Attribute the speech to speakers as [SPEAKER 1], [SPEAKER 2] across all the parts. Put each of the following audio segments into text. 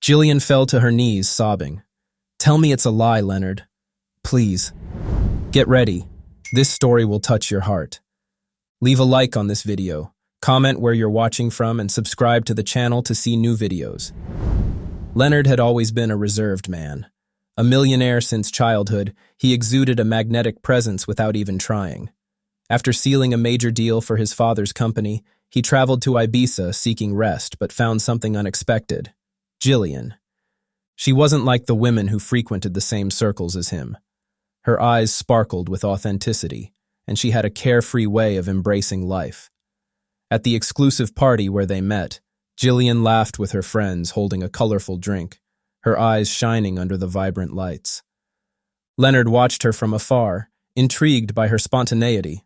[SPEAKER 1] Jillian fell to her knees, sobbing. "Tell me it's a lie, Leonard. Please. Get ready. This story will touch your heart." Leave a like on this video, comment where you're watching from, and subscribe to the channel to see new videos. Leonard had always been a reserved man. A millionaire since childhood, he exuded a magnetic presence without even trying. After sealing a major deal for his father's company, he traveled to Ibiza seeking rest but found something unexpected: Jillian. She wasn't like the women who frequented the same circles as him. Her eyes sparkled with authenticity, and she had a carefree way of embracing life. At the exclusive party where they met, Jillian laughed with her friends, holding a colorful drink, her eyes shining under the vibrant lights. Leonard watched her from afar, intrigued by her spontaneity.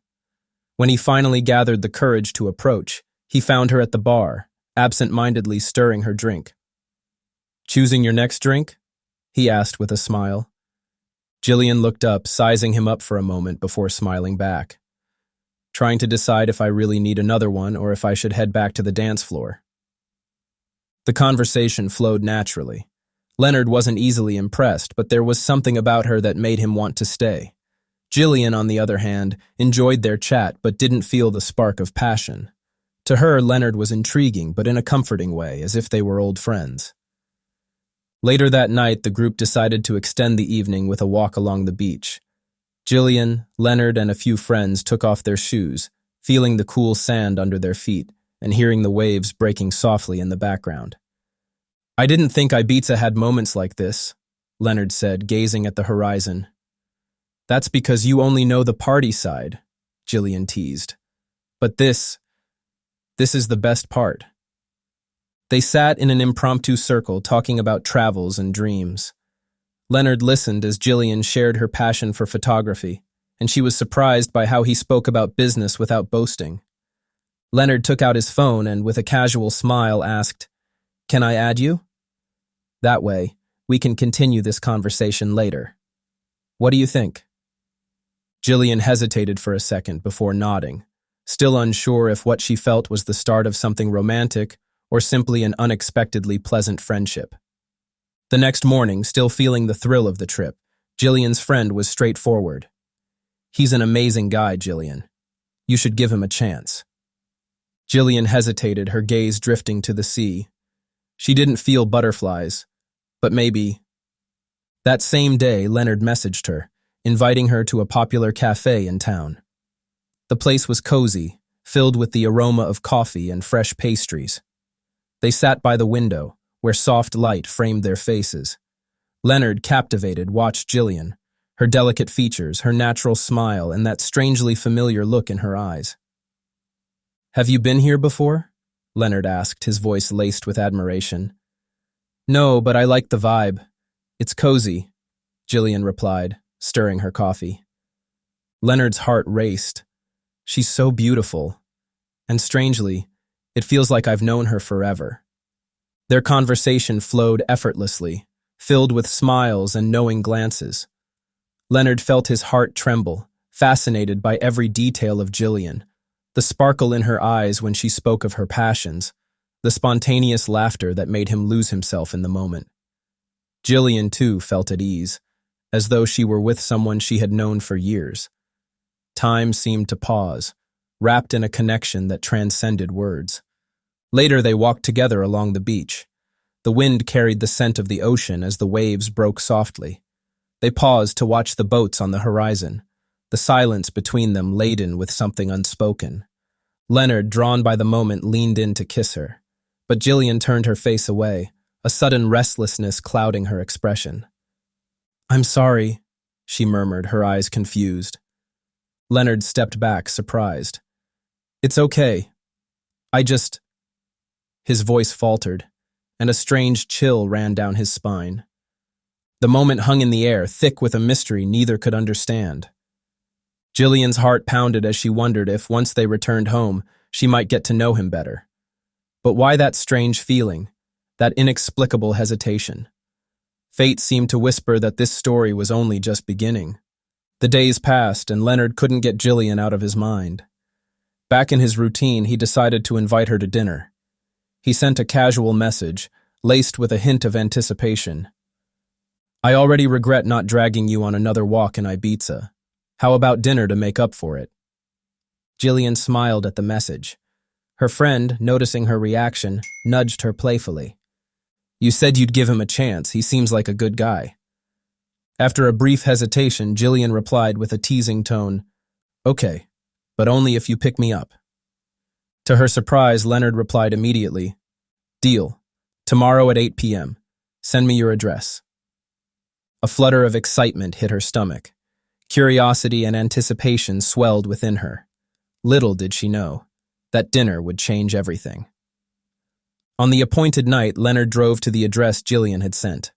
[SPEAKER 1] When he finally gathered the courage to approach, he found her at the bar, absent-mindedly stirring her drink. "Choosing your next drink?" he asked with a smile. Jillian looked up, sizing him up for a moment before smiling back. "Trying to decide if I really need another one or if I should head back to the dance floor." The conversation flowed naturally. Leonard wasn't easily impressed, but there was something about her that made him want to stay. Jillian, on the other hand, enjoyed their chat but didn't feel the spark of passion. To her, Leonard was intriguing, but in a comforting way, as if they were old friends. Later that night, the group decided to extend the evening with a walk along the beach. Jillian, Leonard, and a few friends took off their shoes, feeling the cool sand under their feet and hearing the waves breaking softly in the background. "I didn't think Ibiza had moments like this," Leonard said, gazing at the horizon. "That's because you only know the party side," Jillian teased. "But this is the best part." They sat in an impromptu circle talking about travels and dreams. Leonard listened as Jillian shared her passion for photography, and she was surprised by how he spoke about business without boasting. Leonard took out his phone and, with a casual smile, asked, "Can I add you? That way, we can continue this conversation later. What do you think?" Jillian hesitated for a second before nodding, still unsure if what she felt was the start of something romantic or simply an unexpectedly pleasant friendship. The next morning, still feeling the thrill of the trip, Jillian's friend was straightforward. "He's an amazing guy, Jillian. You should give him a chance." Jillian hesitated, her gaze drifting to the sea. She didn't feel butterflies, but maybe. That same day, Leonard messaged her, inviting her to a popular cafe in town. The place was cozy, filled with the aroma of coffee and fresh pastries. They sat by the window, where soft light framed their faces. Leonard, captivated, watched Jillian, her delicate features, her natural smile, and that strangely familiar look in her eyes. "Have you been here before?" Leonard asked, his voice laced with admiration. "No, but I like the vibe. It's cozy," Jillian replied, stirring her coffee. Leonard's heart raced. She's so beautiful, and strangely, it feels like I've known her forever. Their conversation flowed effortlessly, filled with smiles and knowing glances. Leonard felt his heart tremble, fascinated by every detail of Jillian, the sparkle in her eyes when she spoke of her passions, the spontaneous laughter that made him lose himself in the moment. Jillian, too, felt at ease, as though she were with someone she had known for years. Time seemed to pause, wrapped in a connection that transcended words. Later, they walked together along the beach. The wind carried the scent of the ocean as the waves broke softly. They paused to watch the boats on the horizon, the silence between them laden with something unspoken. Leonard, drawn by the moment, leaned in to kiss her, but Jillian turned her face away, a sudden restlessness clouding her expression. "I'm sorry," she murmured, her eyes confused. Leonard stepped back, surprised. "It's okay. His voice faltered, and a strange chill ran down his spine. The moment hung in the air, thick with a mystery neither could understand. Jillian's heart pounded as she wondered if, once they returned home, she might get to know him better. But why that strange feeling, that inexplicable hesitation? Fate seemed to whisper that this story was only just beginning. The days passed, and Leonard couldn't get Jillian out of his mind. Back in his routine, he decided to invite her to dinner. He sent a casual message, laced with a hint of anticipation. I already regret not dragging you on another walk in Ibiza. How about dinner to make up for it? Jillian smiled at the message. Her friend, noticing her reaction, nudged her playfully. You said you'd give him a chance. He seems like a good guy. After a brief hesitation, Jillian replied with a teasing tone, Okay, but only if you pick me up. To her surprise, Leonard replied immediately, Deal. Tomorrow at 8 p.m. Send me your address. A flutter of excitement hit her stomach. Curiosity and anticipation swelled within her. Little did she know that dinner would change everything. On the appointed night, Leonard drove to the address Jillian had sent.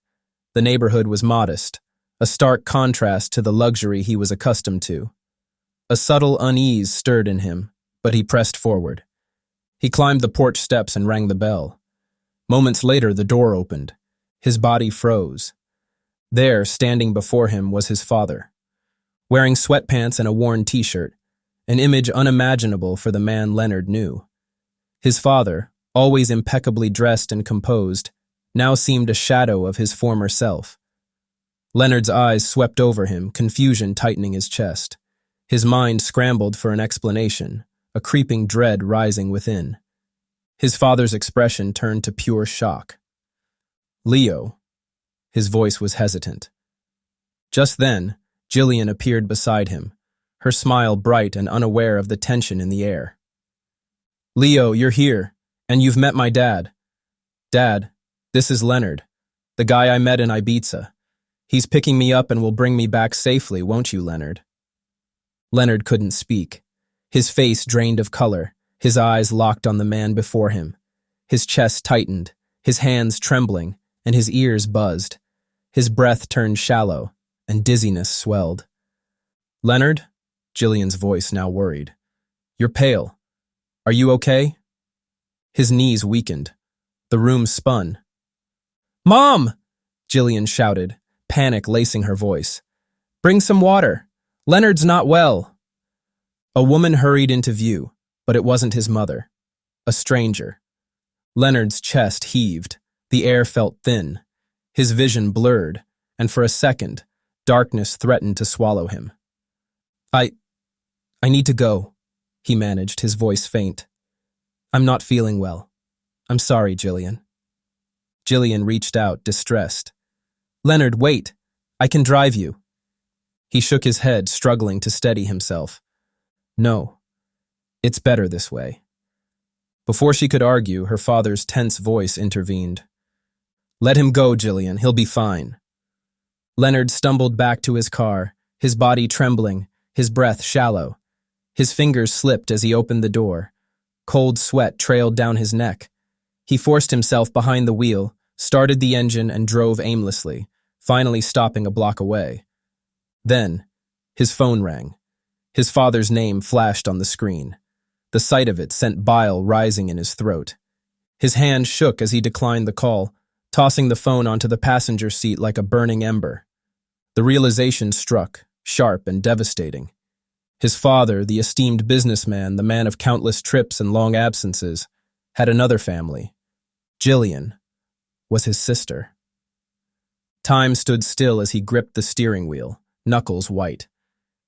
[SPEAKER 1] The neighborhood was modest, a stark contrast to the luxury he was accustomed to. A subtle unease stirred in him, but he pressed forward. He climbed the porch steps and rang the bell. Moments later, the door opened. His body froze. There, standing before him, was his father. Wearing sweatpants and a worn t-shirt, an image unimaginable for the man Leonard knew. His father, always impeccably dressed and composed, now seemed a shadow of his former self. Leonard's eyes swept over him, confusion tightening his chest. His mind scrambled for an explanation, a creeping dread rising within. His father's expression turned to pure shock. Leo. His voice was hesitant. Just then, Jillian appeared beside him, her smile bright and unaware of the tension in the air. Leo, you're here, and you've met my dad. Dad, this is Leonard, the guy I met in Ibiza. He's picking me up and will bring me back safely, won't you, Leonard? Leonard couldn't speak. His face drained of color, his eyes locked on the man before him. His chest tightened, his hands trembling, and his ears buzzed. His breath turned shallow, and dizziness swelled. Leonard? Jillian's voice now worried. You're pale. Are you okay? His knees weakened. The room spun. Mom! Jillian shouted, panic lacing her voice. Bring some water. Leonard's not well. A woman hurried into view, but it wasn't his mother. A stranger. Leonard's chest heaved. The air felt thin. His vision blurred, and for a second, darkness threatened to swallow him. I need to go, he managed, his voice faint. I'm not feeling well. I'm sorry, Jillian. Jillian reached out, distressed. Leonard, wait. I can drive you. He shook his head, struggling to steady himself. No, it's better this way. Before she could argue, her father's tense voice intervened. Let him go, Jillian. He'll be fine. Leonard stumbled back to his car, his body trembling, his breath shallow. His fingers slipped as he opened the door. Cold sweat trailed down his neck. He forced himself behind the wheel, started the engine, and drove aimlessly, finally stopping a block away. Then, his phone rang. His father's name flashed on the screen. The sight of it sent bile rising in his throat. His hand shook as he declined the call, tossing the phone onto the passenger seat like a burning ember. The realization struck, sharp and devastating. His father, the esteemed businessman, the man of countless trips and long absences, had another family. Jillian was his sister. Time stood still as he gripped the steering wheel, knuckles white.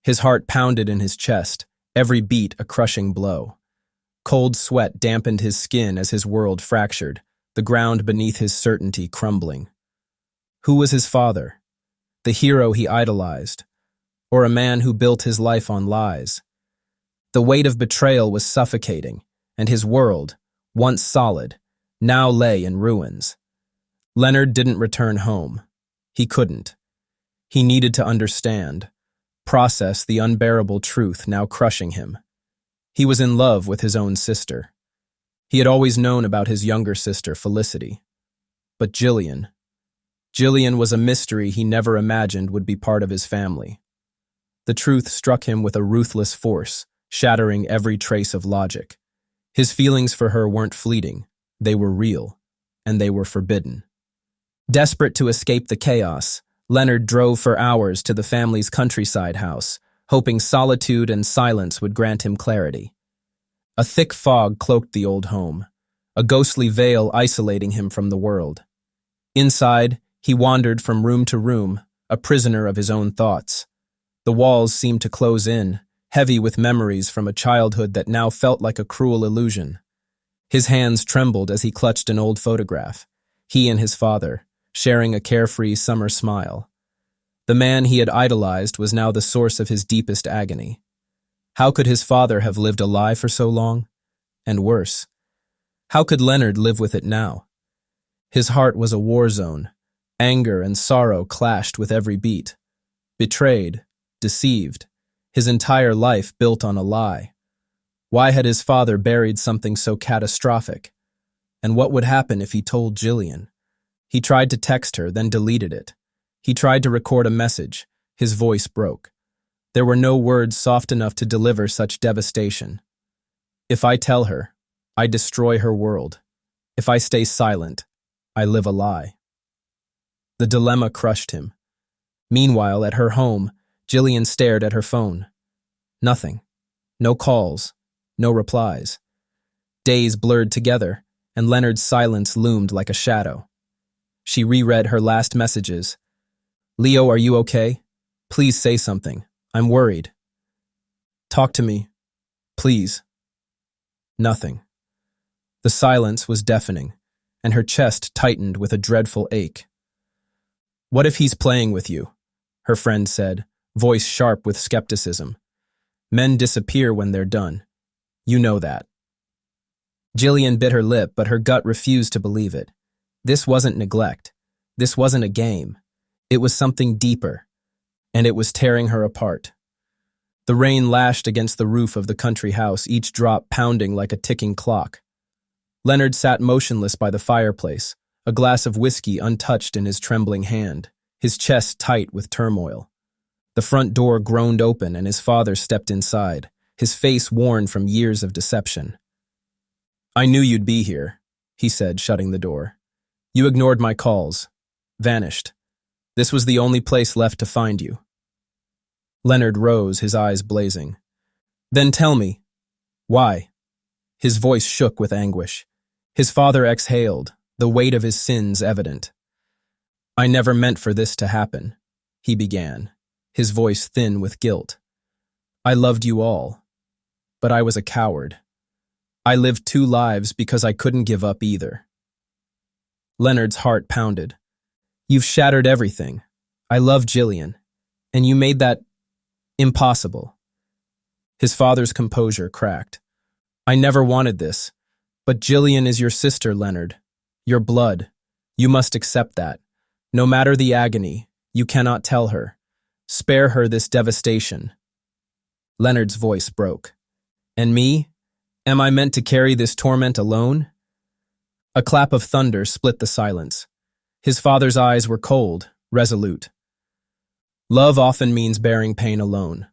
[SPEAKER 1] His heart pounded in his chest, every beat a crushing blow. Cold sweat dampened his skin as his world fractured, the ground beneath his certainty crumbling. Who was his father? The hero he idolized, or a man who built his life on lies? The weight of betrayal was suffocating, and his world, once solid, now lay in ruins. Leonard didn't return home. He couldn't. He needed to understand, process the unbearable truth now crushing him. He was in love with his own sister. He had always known about his younger sister, Felicity. But Jillian was a mystery he never imagined would be part of his family. The truth struck him with a ruthless force, shattering every trace of logic. His feelings for her weren't fleeting. They were real, and they were forbidden. Desperate to escape the chaos, Leonard drove for hours to the family's countryside house, hoping solitude and silence would grant him clarity. A thick fog cloaked the old home, a ghostly veil isolating him from the world. Inside, he wandered from room to room, a prisoner of his own thoughts. The walls seemed to close in, heavy with memories from a childhood that now felt like a cruel illusion. His hands trembled as he clutched an old photograph, he and his father, sharing a carefree summer smile. The man he had idolized was now the source of his deepest agony. How could his father have lived a lie for so long? And worse, how could Leonard live with it now? His heart was a war zone. Anger and sorrow clashed with every beat. Betrayed, deceived, his entire life built on a lie. Why had his father buried something so catastrophic? And what would happen if he told Jillian? He tried to text her, then deleted it. He tried to record a message. His voice broke. There were no words soft enough to deliver such devastation. If I tell her, I destroy her world. If I stay silent, I live a lie. The dilemma crushed him. Meanwhile, at her home, Jillian stared at her phone. Nothing. No calls. No replies. Days blurred together, and Leonard's silence loomed like a shadow. She reread her last messages. "Leo, are you okay? Please say something. I'm worried. Talk to me. Please." Nothing. The silence was deafening, and her chest tightened with a dreadful ache. "What if he's playing with you?" her friend said, voice sharp with skepticism. "Men disappear when they're done. You know that." Jillian bit her lip, but her gut refused to believe it. This wasn't neglect. This wasn't a game. It was something deeper, and it was tearing her apart. The rain lashed against the roof of the country house, each drop pounding like a ticking clock. Leonard sat motionless by the fireplace, a glass of whiskey untouched in his trembling hand, his chest tight with turmoil. The front door groaned open and his father stepped inside, his face worn from years of deception. "I knew you'd be here," he said, shutting the door. "You ignored my calls, vanished. This was the only place left to find you." Leonard rose, his eyes blazing. "Then tell me, why?" His voice shook with anguish. His father exhaled, the weight of his sins evident. "I never meant for this to happen," he began, his voice thin with guilt. "I loved you all, but I was a coward. I lived two lives because I couldn't give up either." Leonard's heart pounded. "You've shattered everything. I love Jillian, and you made that impossible." His father's composure cracked. "I never wanted this, but Jillian is your sister, Leonard. Your blood. You must accept that. No matter the agony, you cannot tell her. Spare her this devastation." Leonard's voice broke. "And me? Am I meant to carry this torment alone?" A clap of thunder split the silence. His father's eyes were cold, resolute. "Love often means bearing pain alone.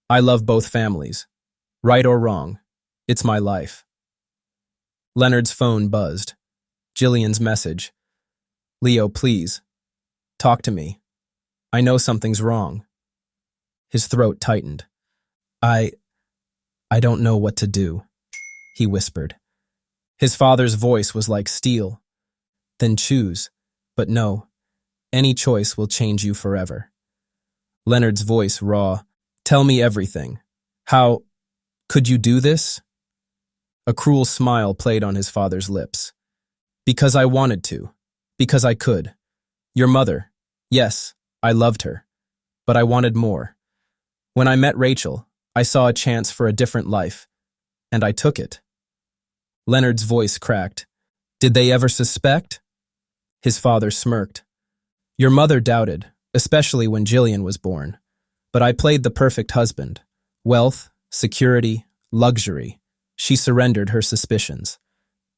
[SPEAKER 1] I love both families. Right or wrong, it's my life." Leonard's phone buzzed. Jillian's message. "Leo, please. Talk to me. I know something's wrong." His throat tightened. I don't know what to do," he whispered. His father's voice was like steel. "Then choose. But no, any choice will change you forever." Leonard's voice raw. "Tell me everything. How could you do this?" A cruel smile played on his father's lips. "Because I wanted to. Because I could. Your mother. Yes, I loved her. But I wanted more. When I met Rachel, I saw a chance for a different life, and I took it." Leonard's voice cracked. "Did they ever suspect?" His father smirked. "Your mother doubted, especially when Jillian was born. But I played the perfect husband. Wealth, security, luxury. She surrendered her suspicions.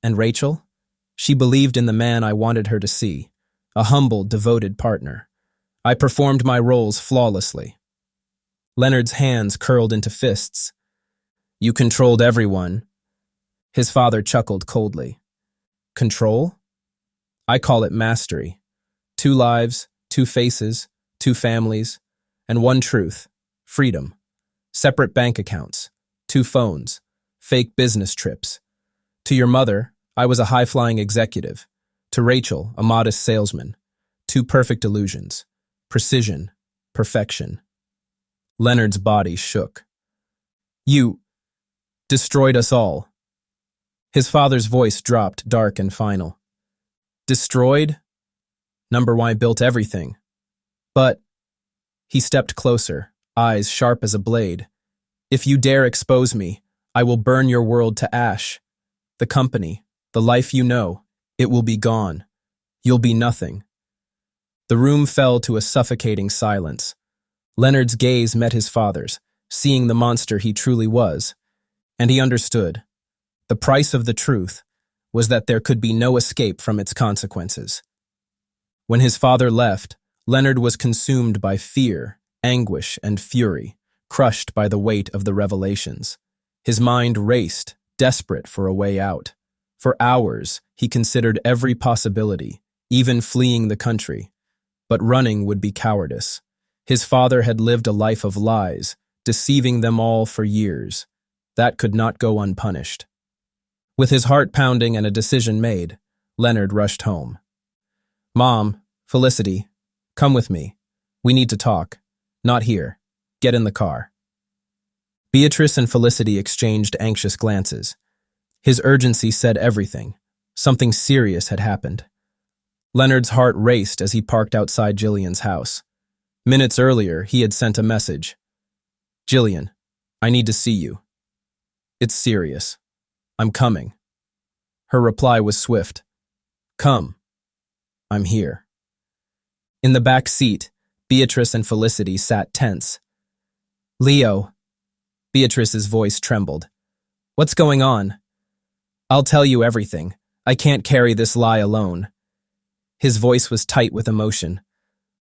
[SPEAKER 1] And Rachel? She believed in the man I wanted her to see, a humble, devoted partner. I performed my roles flawlessly." Leonard's hands curled into fists. "You controlled everyone." His father chuckled coldly. "Control? I call it mastery. 2 lives, 2 faces, 2 families, and 1 truth, freedom. Separate bank accounts, 2 phones, fake business trips. To your mother, I was a high-flying executive. To Rachel, a modest salesman. Two perfect illusions. Precision, perfection. Leonard's body shook. You destroyed us all. His father's voice dropped, dark and final. Destroyed? Number one built everything. But he stepped closer, eyes sharp as a blade. If you dare expose me, I will burn your world to ash. The company, the life you know, it will be gone. You'll be nothing. The room fell to a suffocating silence. Leonard's gaze met his father's, seeing the monster he truly was, and he understood. The price of the truth was that there could be no escape from its consequences. When his father left, Leonard was consumed by fear, anguish, and fury, crushed by the weight of the revelations. His mind raced, desperate for a way out. For hours, he considered every possibility, even fleeing the country. But running would be cowardice. His father had lived a life of lies, deceiving them all for years. That could not go unpunished. With his heart pounding and a decision made, Leonard rushed home. Mom, Felicity, come with me. We need to talk. Not here. Get in the car. Beatrice and Felicity exchanged anxious glances. His urgency said everything. Something serious had happened. Leonard's heart raced as he parked outside Jillian's house. Minutes earlier, he had sent a message. Jillian, I need to see you. It's serious. I'm coming. Her reply was swift. Come. I'm here. In the back seat, Beatrice and Felicity sat tense. Leo. Beatrice's voice trembled. What's going on? I'll tell you everything. I can't carry this lie alone. His voice was tight with emotion.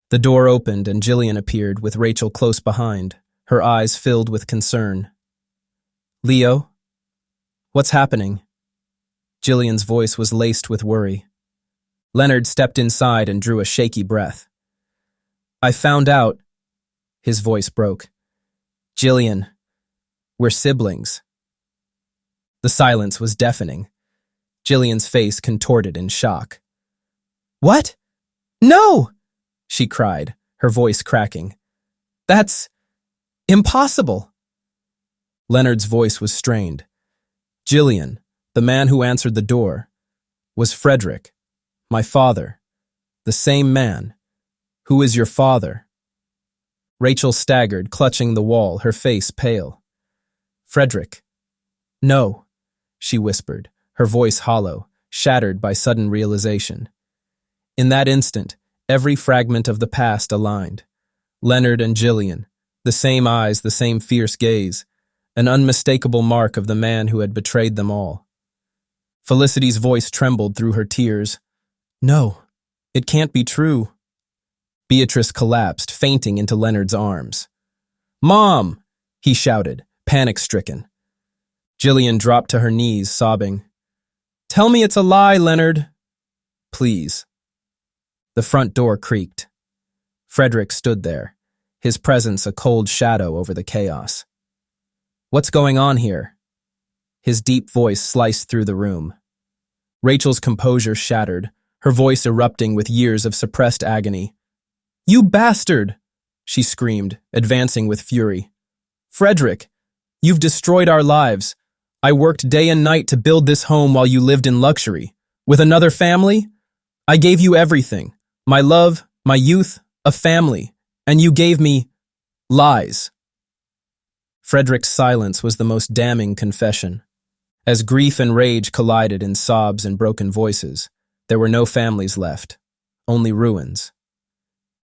[SPEAKER 1] The door opened and Jillian appeared with Rachel close behind, her eyes filled with concern. Leo? What's happening? Jillian's voice was laced with worry. Leonard stepped inside and drew a shaky breath. I found out. His voice broke. Jillian, we're siblings. The silence was deafening. Jillian's face contorted in shock. What? No! She cried, her voice cracking. That's impossible. Leonard's voice was strained. Jillian, the man who answered the door, was Frederick, my father, the same man. Who is your father? Rachel staggered, clutching the wall, her face pale. Frederick. No, she whispered, her voice hollow, shattered by sudden realization. In that instant, every fragment of the past aligned. Leonard and Jillian, the same eyes, the same fierce gaze, an unmistakable mark of the man who had betrayed them all. Felicity's voice trembled through her tears. No, it can't be true. Beatrice collapsed, fainting into Leonard's arms. Mom! He shouted, panic-stricken. Jillian dropped to her knees, sobbing. Tell me it's a lie, Leonard. Please. The front door creaked. Frederick stood there, his presence a cold shadow over the chaos. What's going on here? His deep voice sliced through the room. Rachel's composure shattered, her voice erupting with years of suppressed agony. You bastard! She screamed, advancing with fury. Frederick, you've destroyed our lives. I worked day and night to build this home while you lived in luxury. With another family? I gave you everything. My love, my youth, a family. And you gave me lies. Frederick's silence was the most damning confession. As grief and rage collided in sobs and broken voices, there were no families left, only ruins.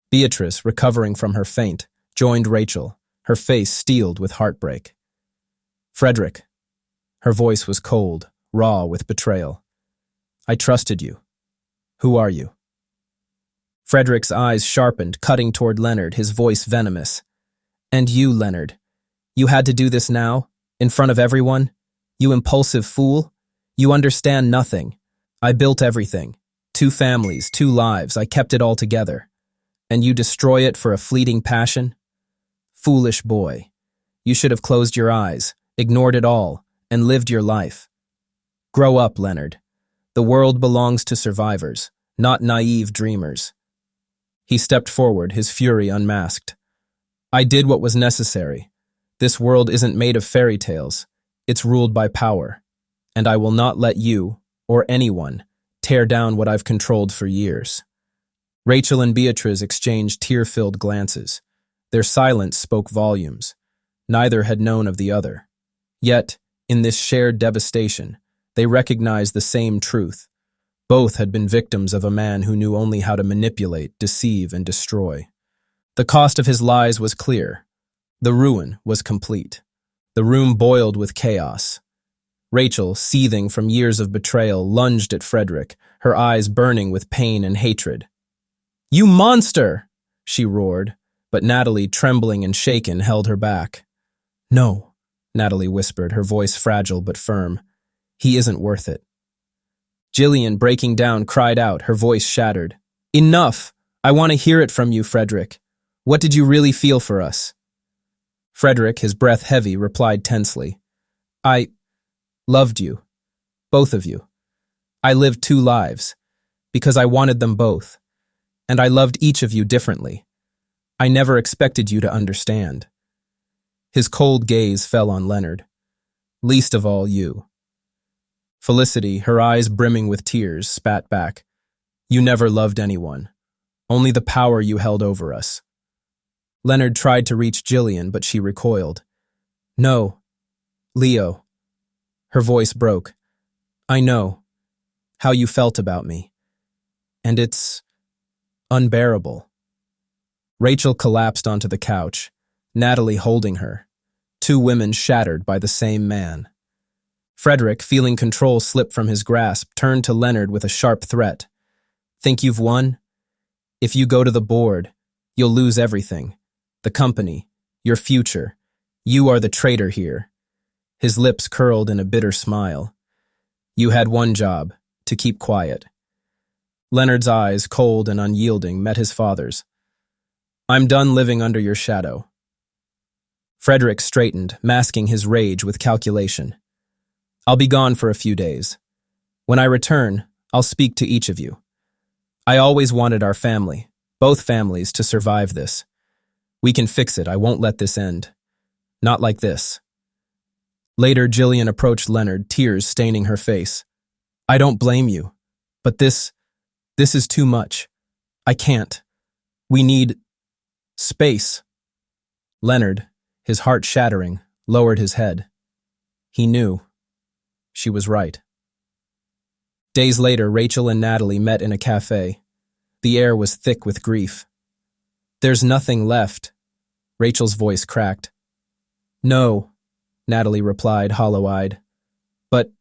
[SPEAKER 1] Beatrice, recovering from her faint, joined Rachel, her face steeled with heartbreak. Frederick. Her voice was cold, raw with betrayal. I trusted you. Who are you? Frederick's eyes sharpened, cutting toward Leonard, his voice venomous. And you, Leonard. You had to do this now, in front of everyone? You impulsive fool? You understand nothing. I built everything. 2 families, 2 lives, I kept it all together. And you destroy it for a fleeting passion? Foolish boy. You should have closed your eyes, ignored it all, and lived your life. Grow up, Leonard. The world belongs to survivors, not naive dreamers. He stepped forward, his fury unmasked. I did what was necessary. This world isn't made of fairy tales. It's ruled by power. And I will not let you, or anyone, tear down what I've controlled for years. Rachel and Beatrice exchanged tear-filled glances. Their silence spoke volumes. Neither had known of the other. Yet, in this shared devastation, they recognized the same truth. Both had been victims of a man who knew only how to manipulate, deceive, and destroy. The cost of his lies was clear. The ruin was complete. The room boiled with chaos. Rachel, seething from years of betrayal, lunged at Frederick, her eyes burning with pain and hatred. "You monster!" she roared, but Natalie, trembling and shaken, held her back. "No," Natalie whispered, her voice fragile but firm. "He isn't worth it." Jillian, breaking down, cried out, her voice shattered. "Enough! I want to hear it from you, Frederick. What did you really feel for us?" Frederick, his breath heavy, replied tensely. "I loved you. Both of you. I lived two lives, because I wanted them both. And I loved each of you differently. I never expected you to understand." His cold gaze fell on Leonard. "Least of all you." Felicity, her eyes brimming with tears, spat back. "You never loved anyone. Only the power you held over us." Leonard tried to reach Jillian, but she recoiled. "No, Leo." Her voice broke. "I know how you felt about me. And it's unbearable." Rachel collapsed onto the couch, Natalie holding her, two women shattered by the same man. Frederick, feeling control slip from his grasp, turned to Leonard with a sharp threat. "Think you've won? If you go to the board, you'll lose everything. The company, your future. You are the traitor here." His lips curled in a bitter smile. "You had one job, to keep quiet." Leonard's eyes, cold and unyielding, met his father's. "I'm done living under your shadow." Frederick straightened, masking his rage with calculation. "I'll be gone for a few days. When I return, I'll speak to each of you. I always wanted our family, both families, to survive this. We can fix it. I won't let this end. Not like this." Later, Jillian approached Leonard, tears staining her face. "I don't blame you, but this is too much. I can't. We need space." Leonard, his heart shattering, lowered his head. He knew. She was right. Days later, Rachel and Natalie met in a cafe. The air was thick with grief. "There's nothing left," Rachel's voice cracked. "No," Natalie replied, hollow-eyed. "But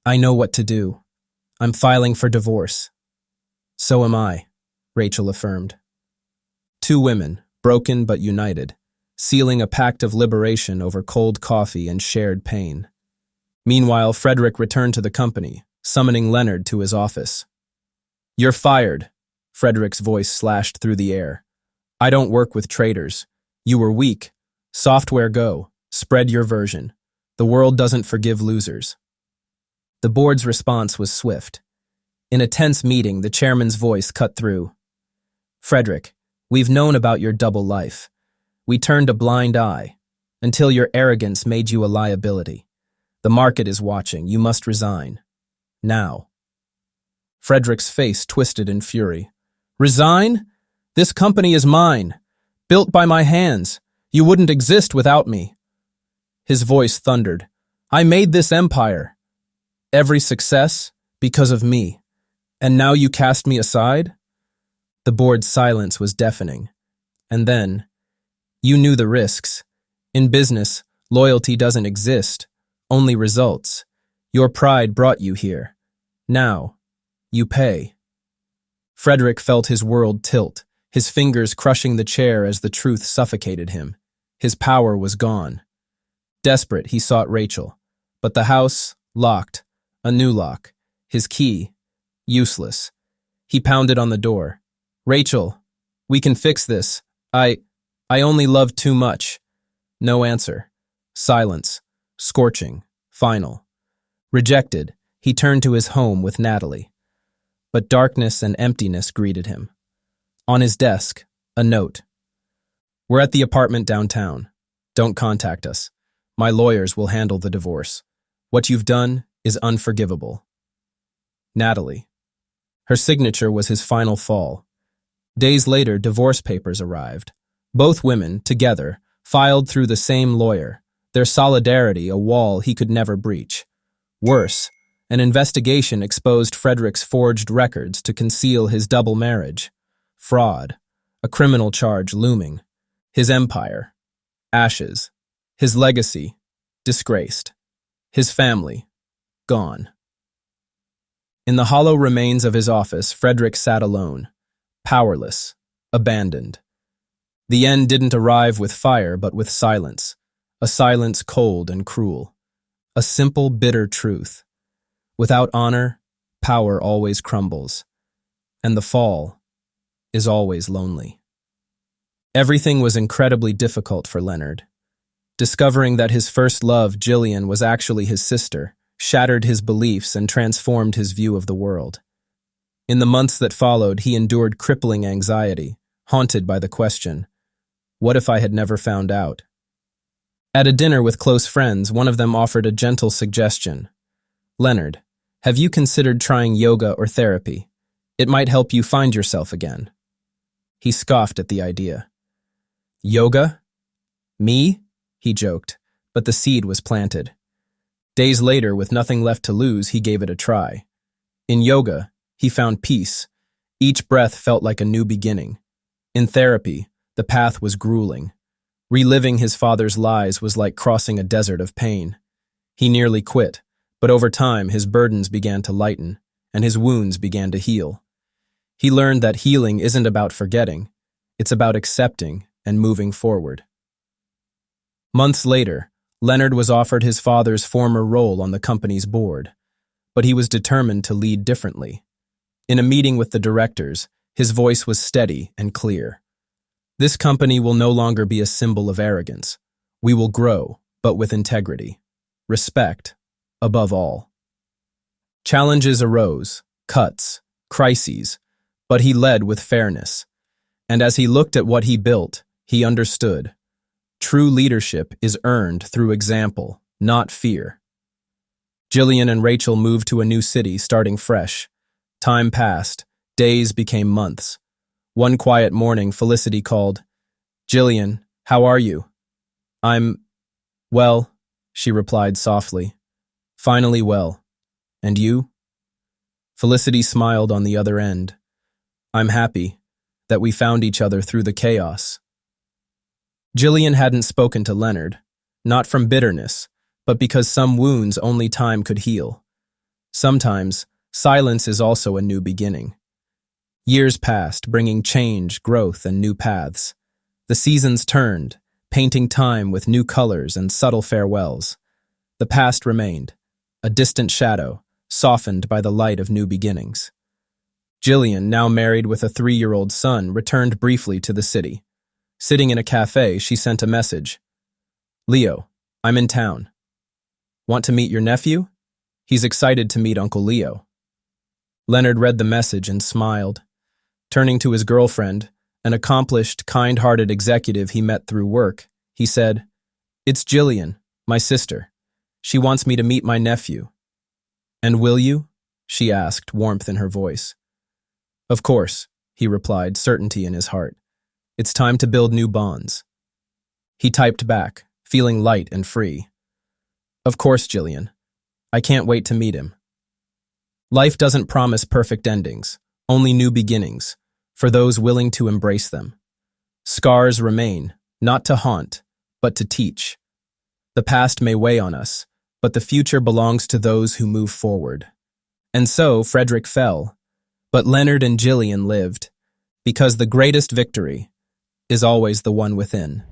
[SPEAKER 1] I know what to do. I'm filing for divorce." "So am I," Rachel affirmed. Two women, broken but united, sealing a pact of liberation over cold coffee and shared pain. Meanwhile, Frederick returned to the company, summoning Leonard to his office. "You're fired," Frederick's voice slashed through the air. "I don't work with traitors. You were weak. Software go. Spread your version. The world doesn't forgive losers." The board's response was swift. In a tense meeting, the chairman's voice cut through. "Frederick, we've known about your double life. We turned a blind eye, until your arrogance made you a liability. The market is watching. You must resign. Now." Frederick's face twisted in fury. "Resign? This company is mine. Built by my hands. You wouldn't exist without me." His voice thundered. "I made this empire. Every success because of me. And now you cast me aside?" The board's silence was deafening. And then, "You knew the risks. In business, loyalty doesn't exist, only results. Your pride brought you here. Now, you pay." Frederick felt his world tilt, his fingers crushing the chair as the truth suffocated him. His power was gone. Desperate, he sought Rachel. But the house, locked. A new lock. His key, useless. He pounded on the door. "Rachel, we can fix this. I only loved too much." No answer. Silence. Scorching. Final. Rejected, he turned to his home with Natalie. but darkness and emptiness greeted him. On his desk, a note. "We're at the apartment downtown. Don't contact us. My lawyers will handle the divorce. What you've done is unforgivable. Natalie." Her signature was his final fall. Days later, divorce papers arrived. Both women, together, filed through the same lawyer, their solidarity a wall he could never breach. Worse, an investigation exposed Frederick's forged records to conceal his double marriage. Fraud, a criminal charge looming. His empire, ashes. His legacy, disgraced. His family, gone. In the hollow remains of his office, Frederick sat alone, powerless, abandoned. The end didn't arrive with fire, but with silence, a silence cold and cruel. A simple, bitter truth. Without honor, power always crumbles, and the fall is always lonely. Everything was incredibly difficult for Leonard. Discovering that his first love, Jillian, was actually his sister, shattered his beliefs and transformed his view of the world. In the months that followed, he endured crippling anxiety, haunted by the question, what if I had never found out? At a dinner with close friends, one of them offered a gentle suggestion. "Leonard, have you considered trying yoga or therapy? It might help you find yourself again." He scoffed at the idea. "Yoga? Me?" he joked, but the seed was planted. Days later, with nothing left to lose, he gave it a try. In yoga, he found peace. Each breath felt like a new beginning. In therapy, the path was grueling. Reliving his father's lies was like crossing a desert of pain. He nearly quit, but over time his burdens began to lighten, and his wounds began to heal. He learned that healing isn't about forgetting, it's about accepting and moving forward. Months later, Leonard was offered his father's former role on the company's board, but he was determined to lead differently. In a meeting with the directors, his voice was steady and clear. "This company will no longer be a symbol of arrogance. We will grow, but with integrity. Respect, above all." Challenges arose, cuts, crises, but he led with fairness. And as he looked at what he built, he understood. True leadership is earned through example, not fear. Jillian and Rachel moved to a new city, starting fresh. Time passed, days became months. One quiet morning, Felicity called, "Jillian, how are you?" "I'm well," she replied softly. "Finally well. And you?" Felicity smiled on the other end. "I'm happy that we found each other through the chaos." Jillian hadn't spoken to Leonard, not from bitterness, but because some wounds only time could heal. Sometimes, silence is also a new beginning. Years passed, bringing change, growth, and new paths. The seasons turned, painting time with new colors and subtle farewells. The past remained, a distant shadow, softened by the light of new beginnings. Jillian, now married with a 3-year-old son, returned briefly to the city. Sitting in a cafe, she sent a message. "Leo, I'm in town. Want to meet your nephew? He's excited to meet Uncle Leo." Leonard read the message and smiled. Turning to his girlfriend, an accomplished, kind-hearted executive he met through work, he said, "It's Jillian, my sister. She wants me to meet my nephew." "And will you?" she asked, warmth in her voice. "Of course," he replied, certainty in his heart. "It's time to build new bonds." He typed back, feeling light and free. "Of course, Jillian. I can't wait to meet him." Life doesn't promise perfect endings, only new beginnings, for those willing to embrace them. Scars remain, not to haunt, but to teach. The past may weigh on us, but the future belongs to those who move forward. And so, Frederick fell, but Leonard and Jillian lived, because the greatest victory is always the one within.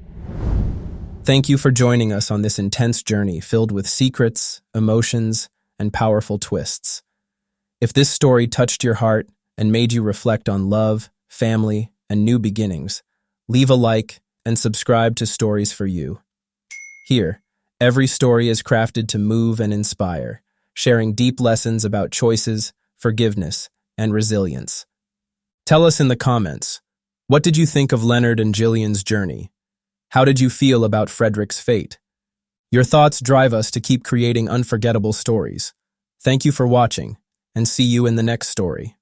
[SPEAKER 1] Thank you for joining us on this intense journey filled with secrets, emotions, and powerful twists. If this story touched your heart and made you reflect on love, family, and new beginnings, leave a like and subscribe to Stories for You. Here, every story is crafted to move and inspire, sharing deep lessons about choices, forgiveness, and resilience. Tell us in the comments, what did you think of Leonard and Jillian's journey? How did you feel about Frederick's fate? Your thoughts drive us to keep creating unforgettable stories. Thank you for watching, and see you in the next story.